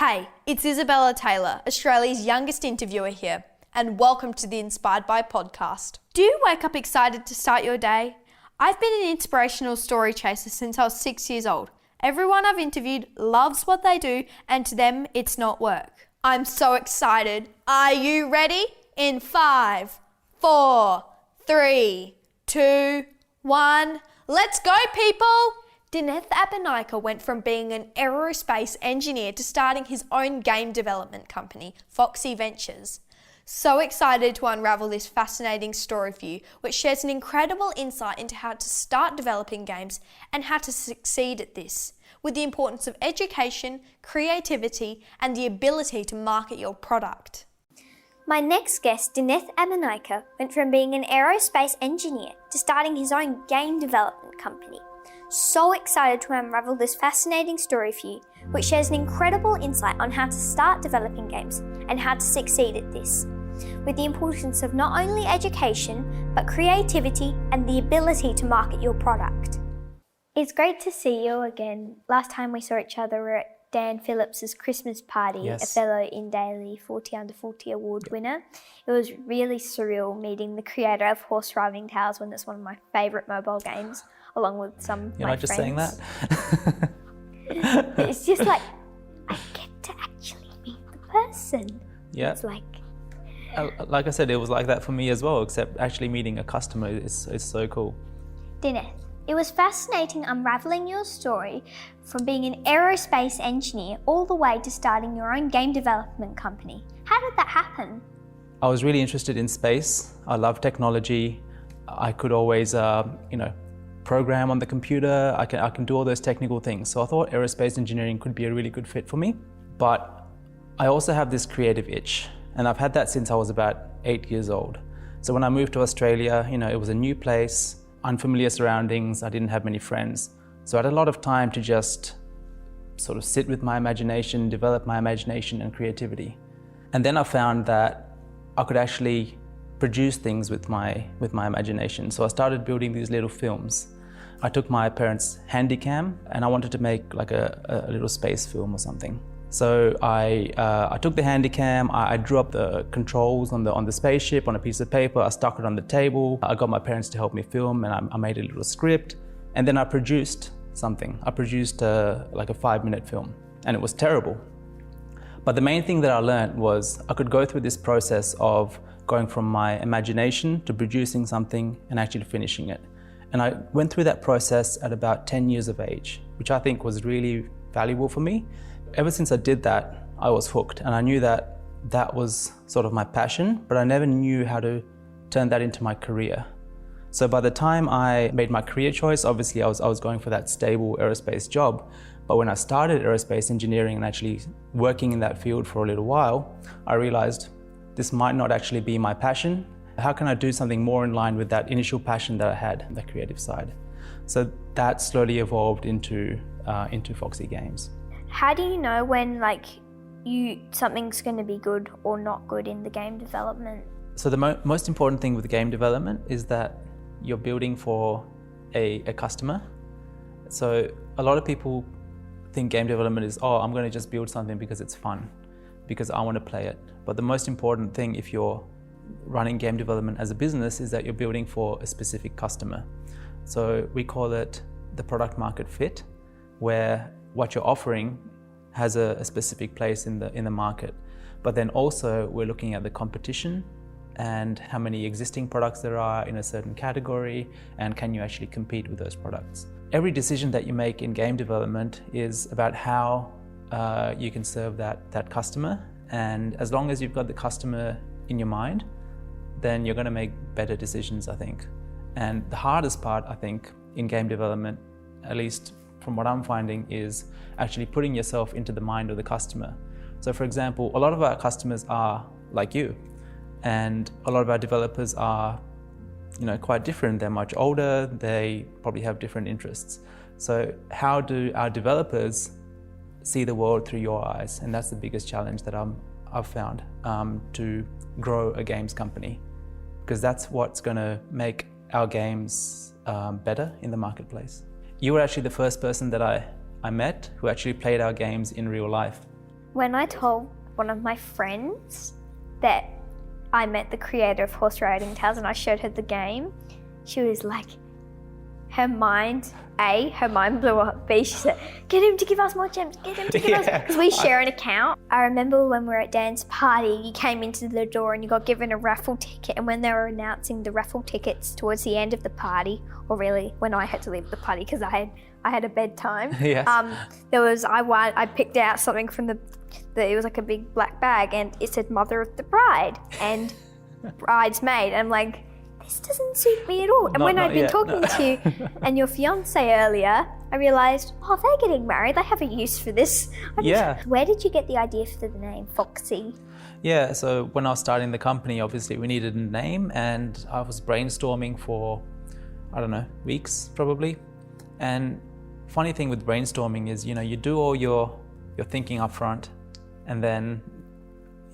Hey, it's Isabella Taylor, Australia's youngest interviewer here, and welcome to the Inspired by podcast. Do you wake up excited to start your day? I've been an inspirational story chaser since I was 6 years old. Everyone I've interviewed loves what they do, and to them, it's not work. I'm so excited. Are you ready? In 5, 4, 3, 2, 1, let's go, people! Dineth Abeynayake went from being an aerospace engineer to starting his own game development company, Foxy Ventures. So excited to unravel this fascinating story for you, which shares an incredible insight into how to start developing games and how to succeed at this, with the importance of education, creativity, and the ability to market your product. My next guest, Dineth Abeynayake, went from being an aerospace engineer to starting his own game development company. So excited to unravel this fascinating story for you, which shares an incredible insight on how to start developing games and how to succeed at this, with the importance of not only education, but creativity and the ability to market your product. It's great to see you again. Last time we saw each other, we were at Dan Phillips's Christmas party, Yes. a fellow in Daily 40 Under 40 award winner. It was really surreal meeting the creator of Horse Riding Tales, when it's one of my favourite mobile games, along with some of You're my not just friends. saying that? It's just like, I get to actually meet the person. Yeah. It's like, Like I said, it was like that for me as well, except actually meeting a customer is so cool. Dineth, it was fascinating unravelling your story from being an aerospace engineer all the way to starting your own game development company. How did that happen? I was really interested in space. I love technology. I could always, program on the computer. I can do all those technical things. So I thought aerospace engineering could be a really good fit for me. But I also have this creative itch, and I've had that since I was about 8 years old. So when I moved to Australia, it was a new place, unfamiliar surroundings. I didn't have many friends. So I had a lot of time to just sort of sit with my imagination, develop my imagination and creativity. And then I found that I could actually produce things with my imagination. So I started building these little films. I took my parents' handycam and I wanted to make like a little space film or something. So I took the handycam, I drew up the controls on the spaceship on a piece of paper, I stuck it on the table, I got my parents to help me film, and I made a little script, and then I produced something. I produced like a 5-minute film, and it was terrible. But the main thing that I learned was I could go through this process of going from my imagination to producing something and actually finishing it. And I went through that process at about 10 years of age, which I think was really valuable for me. Ever since I did that, I was hooked, and I knew that that was sort of my passion, but I never knew how to turn that into my career. So by the time I made my career choice, obviously I was going for that stable aerospace job. But when I started aerospace engineering and actually working in that field for a little while, I realized this might not actually be my passion. How can I do something more in line with that initial passion that I had, the creative side? So that slowly evolved into Foxy Games. how do you know when something's going to be good or not good in the game development? So the most important thing with game development is that you're building for a customer. So a lot of people think game development is, I'm going to just build something because it's fun, because I want to play it. But the most important thing if you're running game development as a business is that you're building for a specific customer. So we call it the product market fit, where what you're offering has a specific place in the market. But then also we're looking at the competition and how many existing products there are in a certain category, and can you actually compete with those products. Every decision that you make in game development is about how you can serve that customer, and as long as you've got the customer in your mind, then you're going to make better decisions, I think. And the hardest part, I think, in game development, at least from what I'm finding, is actually putting yourself into the mind of the customer. So for example, a lot of our customers are like you, and a lot of our developers are quite different. They're much older, they probably have different interests. So how do our developers see the world through your eyes? And that's the biggest challenge that I've found to grow a games company, because that's what's going to make our games better in the marketplace. You were actually the first person that I met who actually played our games in real life. When I told one of my friends that I met the creator of Horse Riding Tales and I showed her the game, she was like, her mind blew up. B, she said, get him to give us more gems, get him to give us, because we share an account. I remember when we were at Dan's party, you came into the door and you got given a raffle ticket, and when they were announcing the raffle tickets towards the end of the party, or really when I had to leave the party because I had a bedtime, Yes. I picked out something from it was like a big black bag and it said Mother of the Bride and Bridesmaid. I'm like, this doesn't suit me at all. And when I'd been talking to you and your fiance earlier, I realised, they're getting married. They have a use for this. Where did you get the idea for the name Foxy? Yeah, so when I was starting the company, obviously we needed a name, and I was brainstorming for, weeks probably. And funny thing with brainstorming is, you do all your thinking up front, and then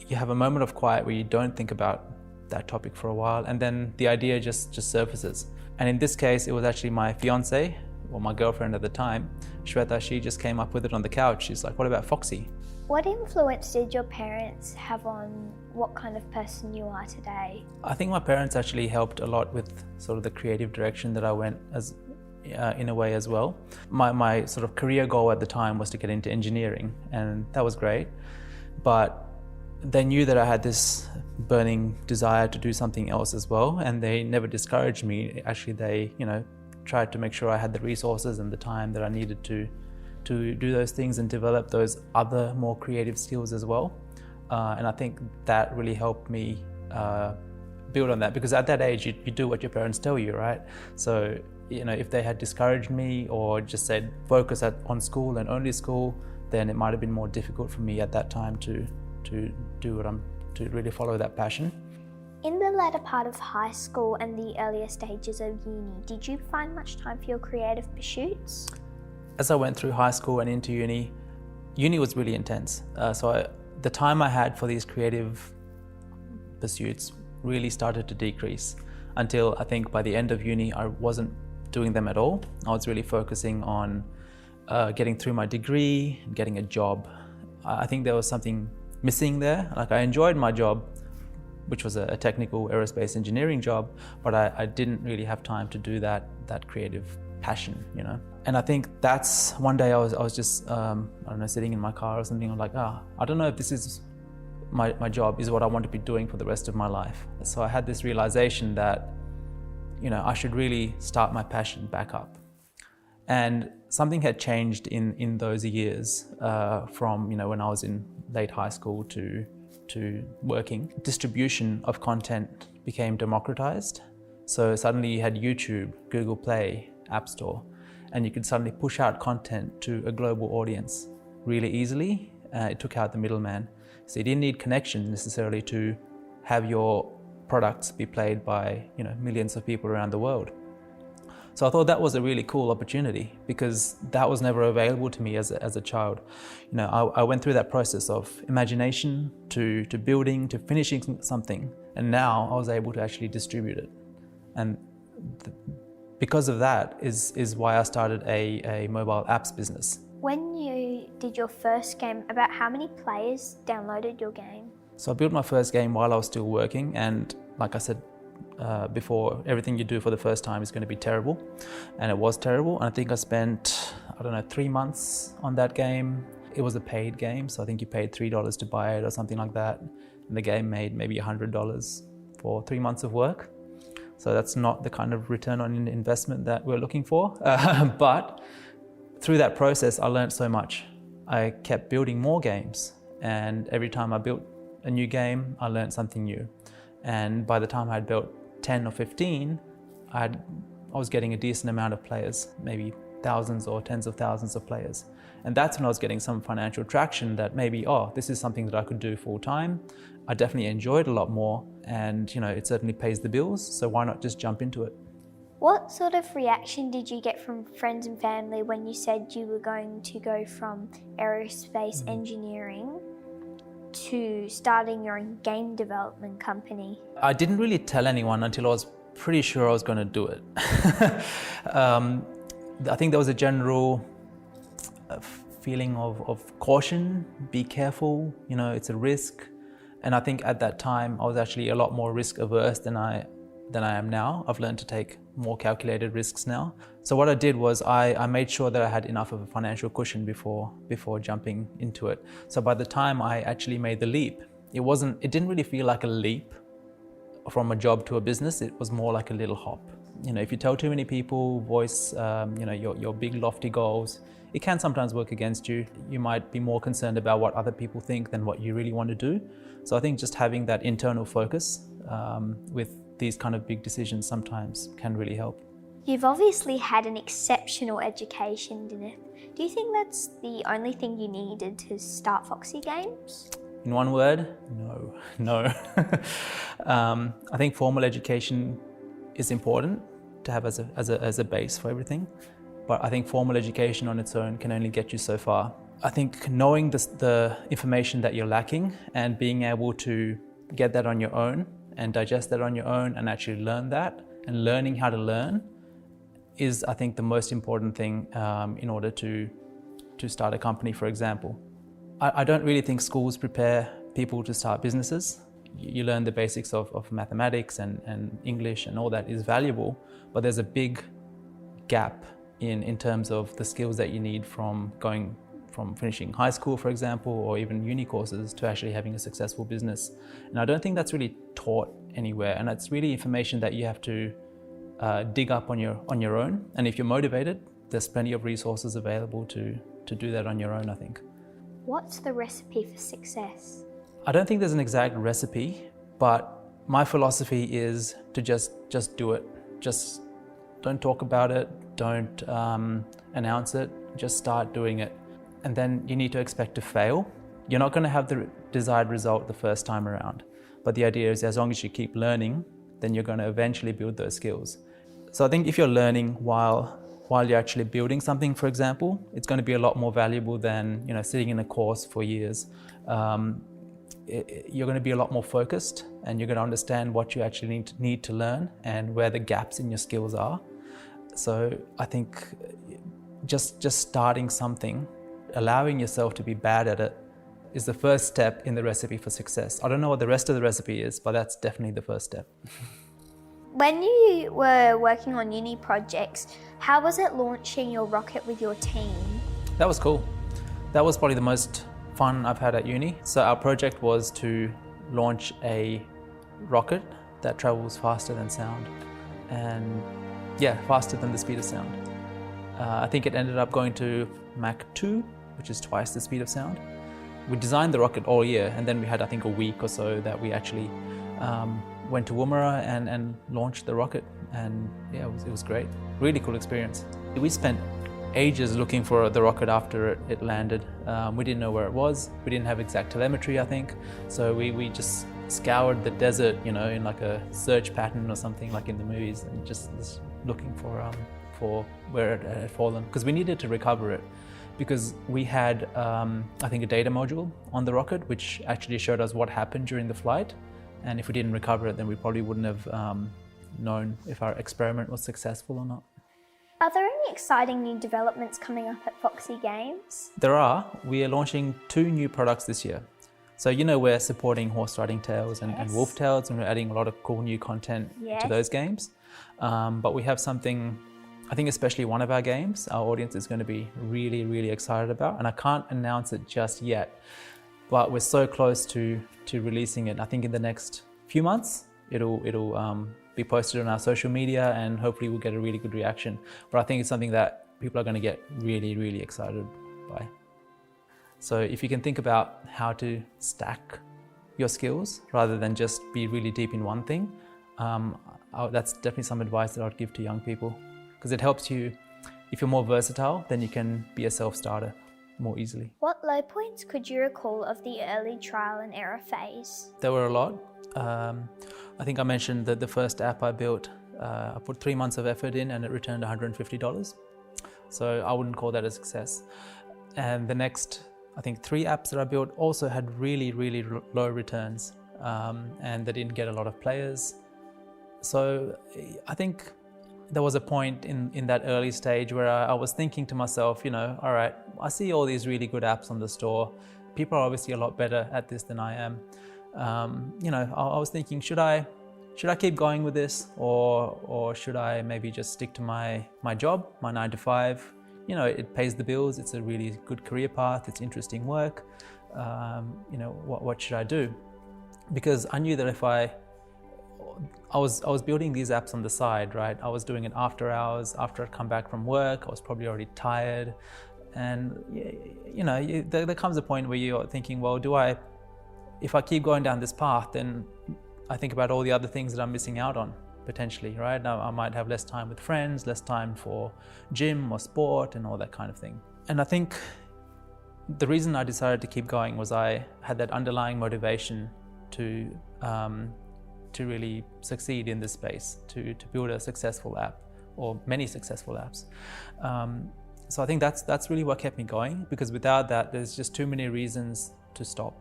you have a moment of quiet where you don't think about that topic for a while, and then the idea just surfaces. And in this case, it was actually my fiance, or my girlfriend at the time, Shweta. She just came up with it on the couch. She's like, what about Foxy? What influence did your parents have on what kind of person you are today? I think my parents actually helped a lot with sort of the creative direction that I went in a way as well. My sort of career goal at the time was to get into engineering, and that was great. But they knew that I had this burning desire to do something else as well, and they never discouraged me. Actually, they, tried to make sure I had the resources and the time that I needed to do those things and develop those other more creative skills as well. And I think that really helped me build on that, because at that age, you do what your parents tell you, right? So, if they had discouraged me or just said focus on school and only school, then it might have been more difficult for me at that time to really follow that passion. In the latter part of high school and the earlier stages of uni, did you find much time for your creative pursuits? As I went through high school and into uni was really intense. The time I had for these creative pursuits really started to decrease until I think by the end of uni, I wasn't doing them at all. I was really focusing on getting through my degree and getting a job. I think there was something missing there. Like, I enjoyed my job, which was a technical aerospace engineering job, but I didn't really have time to do that creative passion, And I think that's one day I was just, sitting in my car or something. I'm like, I don't know if this is my job, is what I want to be doing for the rest of my life. So I had this realization that, I should really start my passion back up. And something had changed in those years from, when I was in late high school to working. Distribution of content became democratized. So suddenly you had YouTube, Google Play, App Store, and you could suddenly push out content to a global audience really easily. It took out the middleman. So you didn't need connection necessarily to have your products be played by millions of people around the world. So I thought that was a really cool opportunity, because that was never available to me as a child. I went through that process of imagination to building to finishing something, and now I was able to actually distribute it. And because of that is why I started a mobile apps business. When you did your first game, about how many players downloaded your game? So I built my first game while I was still working, and like I said before, everything you do for the first time is going to be terrible, and it was terrible. And I think I spent 3 months on that game. It was a paid game, so I think you paid $3 to buy it or something like that, and the game made maybe $100 for 3 months of work. So that's not the kind of return on investment that we're looking for. But through that process, I learned so much. I kept building more games, and every time I built a new game, I learned something new. And by the time I had built 10 or 15, I was getting a decent amount of players, maybe thousands or tens of thousands of players. And that's when I was getting some financial traction that maybe, this is something that I could do full time. I definitely enjoyed it a lot more, and it certainly pays the bills, so why not just jump into it? What sort of reaction did you get from friends and family when you said you were going to go from aerospace engineering to starting your own game development company? I didn't really tell anyone until I was pretty sure I was going to do it. I think there was a general feeling of caution, be careful, it's a risk. And I think at that time, I was actually a lot more risk averse than I am now. I've learned to take more calculated risks now. So what I did was I made sure that I had enough of a financial cushion before jumping into it. So by the time I actually made the leap, it didn't really feel like a leap from a job to a business. It was more like a little hop. If you tell too many people, voice your big lofty goals, it can sometimes work against you. You might be more concerned about what other people think than what you really want to do. So I think just having that internal focus with these kind of big decisions sometimes can really help. You've obviously had an exceptional education, Dineth. Do you think that's the only thing you needed to start Foxy Games? In one word, no. I think formal education is important to have as a base for everything, but I think formal education on its own can only get you so far. I think knowing the information that you're lacking and being able to get that on your own and digest that on your own and actually learn that, and learning how to learn is, I think, the most important thing in order to start a company, for example. I don't really think schools prepare people to start businesses. You learn the basics of mathematics and English, and all that is valuable, but there's a big gap in terms of the skills that you need from finishing high school, for example, or even uni courses to actually having a successful business. And I don't think that's really taught anywhere, and it's really information that you have to dig up on your own. And if you're motivated, there's plenty of resources available to do that on your own, I think. What's the recipe for success? I don't think there's an exact recipe, but my philosophy is to just do it. Just don't talk about it, don't announce it, just start doing it. And then you need to expect to fail. You're not going to have the desired result the first time around, but the idea is as long as you keep learning, then you're going to eventually build those skills. So I think if you're learning while you're actually building something, for example, it's going to be a lot more valuable than sitting in a course for years. You're going to be a lot more focused, and you're going to understand what you actually need to learn and where the gaps in your skills are. So I think just starting something, allowing yourself to be bad at it, is the first step in the recipe for success. I don't know what the rest of the recipe is, but that's definitely the first step. When you were working on uni projects, how was it launching your rocket with your team? That was cool. That was probably the most fun I've had at uni. So our project was to launch a rocket that travels faster than sound, and faster than the speed of sound. I think it ended up going to Mach 2, which is twice the speed of sound. We designed the rocket all year, and then we had, I think, a week or so that we actually went to Woomera and launched the rocket, and it was great. Really cool experience. We spent ages looking for the rocket after it landed. We didn't know where it was. We didn't have exact telemetry, I think. So we just scoured the desert, in like a search pattern or something like in the movies, and just looking for where it had fallen, because we needed to recover it. Because we had, I think, a data module on the rocket, which actually showed us what happened during the flight. And if we didn't recover it, then we probably wouldn't have known if our experiment was successful or not. Are there any exciting new developments coming up at Foxy Games? There are. We are launching 2 new products this year. So we're supporting Horse Riding Tales and Wolf Tales, and we're adding a lot of cool new content to those games. But we have something, I think especially one of our games, our audience is going to be really, really excited about, and I can't announce it just yet, but we're so close to releasing it. I think in the next few months, it'll be posted on our social media, and hopefully we'll get a really good reaction. But I think it's something that people are going to get really, really excited by. So if you can think about how to stack your skills rather than just be really deep in one thing, that's definitely some advice that I'd give to young people, because it helps you. If you're more versatile, then you can be a self-starter more easily. What low points could you recall of the early trial and error phase? There were a lot. I think I mentioned that the first app I built, I put 3 months of effort in and it returned $150. So I wouldn't call that a success. And the next, I think 3 apps that I built also had really, really low returns, and they didn't get a lot of players. So I think there was a point in that early stage where I was thinking to myself, all right, I see all these really good apps on the store. People are obviously a lot better at this than I am. I was thinking, should I keep going with this, or should I maybe just stick to my job, my 9 to 5? It pays the bills. It's a really good career path. It's interesting work. What should I do? Because I knew that if I was building these apps on the side, right? I was doing it after hours, after I'd come back from work. I was probably already tired. And, there comes a point where you're thinking, well, if I keep going down this path, then I think about all the other things that I'm missing out on, potentially, right? Now, I might have less time with friends, less time for gym or sport and all that kind of thing. And I think the reason I decided to keep going was I had that underlying motivation to really succeed in this space, to build a successful app or many successful apps. So I think that's really what kept me going, because without that, there's just too many reasons to stop.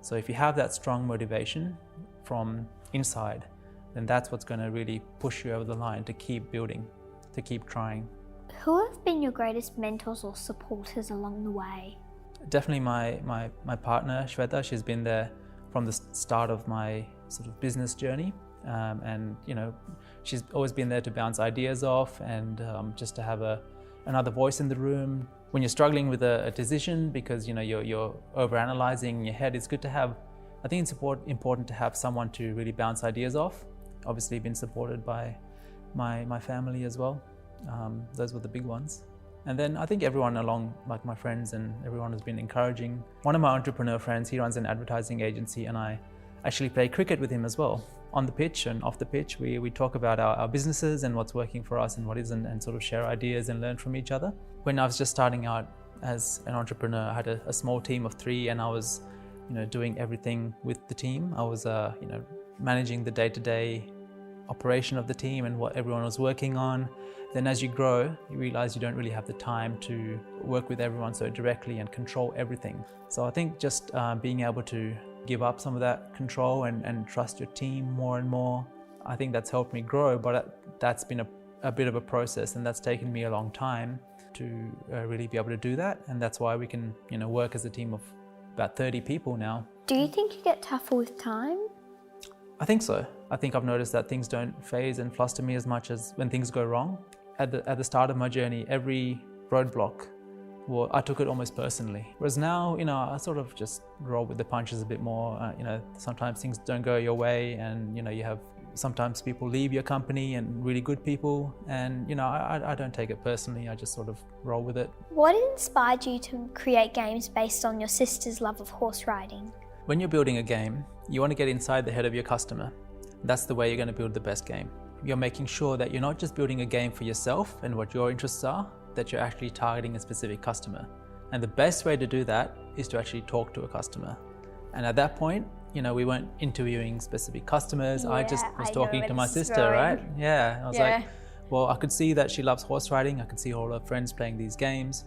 So if you have that strong motivation from inside, then that's what's going to really push you over the line to keep building, to keep trying. Who have been your greatest mentors or supporters along the way? Definitely my partner, Shweta. She's been there from the start of my sort of business journey. And she's always been there to bounce ideas off and just to have another voice in the room. When you're struggling with a decision because you're overanalyzing in your head, it's good to have, I think it's important to have someone to really bounce ideas off. Obviously been supported by my family as well. Those were the big ones. And then I think everyone along, like my friends and everyone has been encouraging. One of my entrepreneur friends, he runs an advertising agency, and I actually play cricket with him as well. On the pitch and off the pitch, we talk about our businesses and what's working for us and what isn't, and sort of share ideas and learn from each other. When I was just starting out as an entrepreneur, I had a small team of 3, and I was doing everything with the team. I was managing the day-to-day operation of the team and what everyone was working on. Then as you grow, you realize you don't really have the time to work with everyone so directly and control everything. So I think just being able to give up some of that control and trust your team more and more, I think that's helped me grow. But that's been a bit of a process, and that's taken me a long time to really be able to do that. And that's why we can work as a team of about 30 people now. Do you think you get tougher with time? I think so. I think I've noticed that things don't phase and fluster me as much as when things go wrong. At the start of my journey, every roadblock, well, I took it almost personally. Whereas now, I sort of just roll with the punches a bit more. Sometimes things don't go your way, and you have sometimes people leave your company, and really good people, and I don't take it personally. I just sort of roll with it. What inspired you to create games based on your sister's love of horse riding? When you're building a game, you want to get inside the head of your customer. That's the way you're going to build the best game. You're making sure that you're not just building a game for yourself and what your interests are, that you're actually targeting a specific customer. And the best way to do that is to actually talk to a customer. And at that point, we weren't interviewing specific customers. I just was talking to my sister, right? Yeah. I was like, well, I could see that she loves horse riding. I could see all her friends playing these games.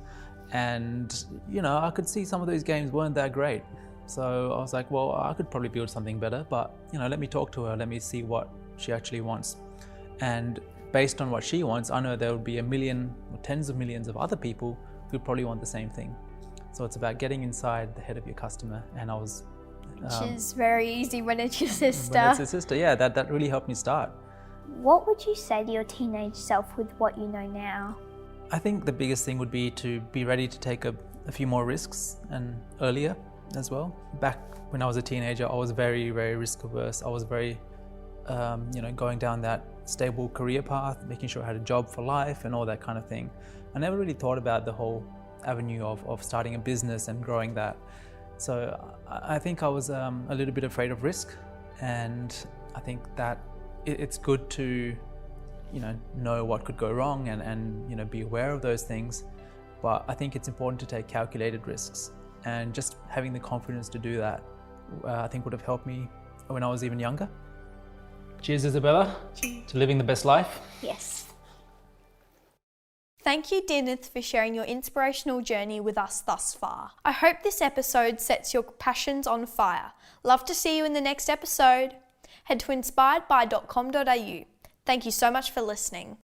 And, I could see some of those games weren't that great. So I was like, well, I could probably build something better, but let me talk to her. Let me see what she actually wants. And based on what she wants, I know there would be a million or tens of millions of other people who probably want the same thing. So it's about getting inside the head of your customer. And I was... Which is very easy when it's your sister. When it's your sister, yeah, that really helped me start. What would you say to your teenage self with what you know now? I think the biggest thing would be to be ready to take a few more risks, and earlier as well. Back when I was a teenager, I was very, very risk averse. I was very, going down that stable career path, making sure I had a job for life and all that kind of thing. I never really thought about the whole avenue of starting a business and growing that. So I think I was a little bit afraid of risk, and I think that it's good to, know what could go wrong and be aware of those things. But I think it's important to take calculated risks, and just having the confidence to do that, I think would have helped me when I was even younger. Cheers, Isabella, to living the best life. Yes. Thank you, Dineth, for sharing your inspirational journey with us thus far. I hope this episode sets your passions on fire. Love to see you in the next episode. Head to inspiredby.com.au. Thank you so much for listening.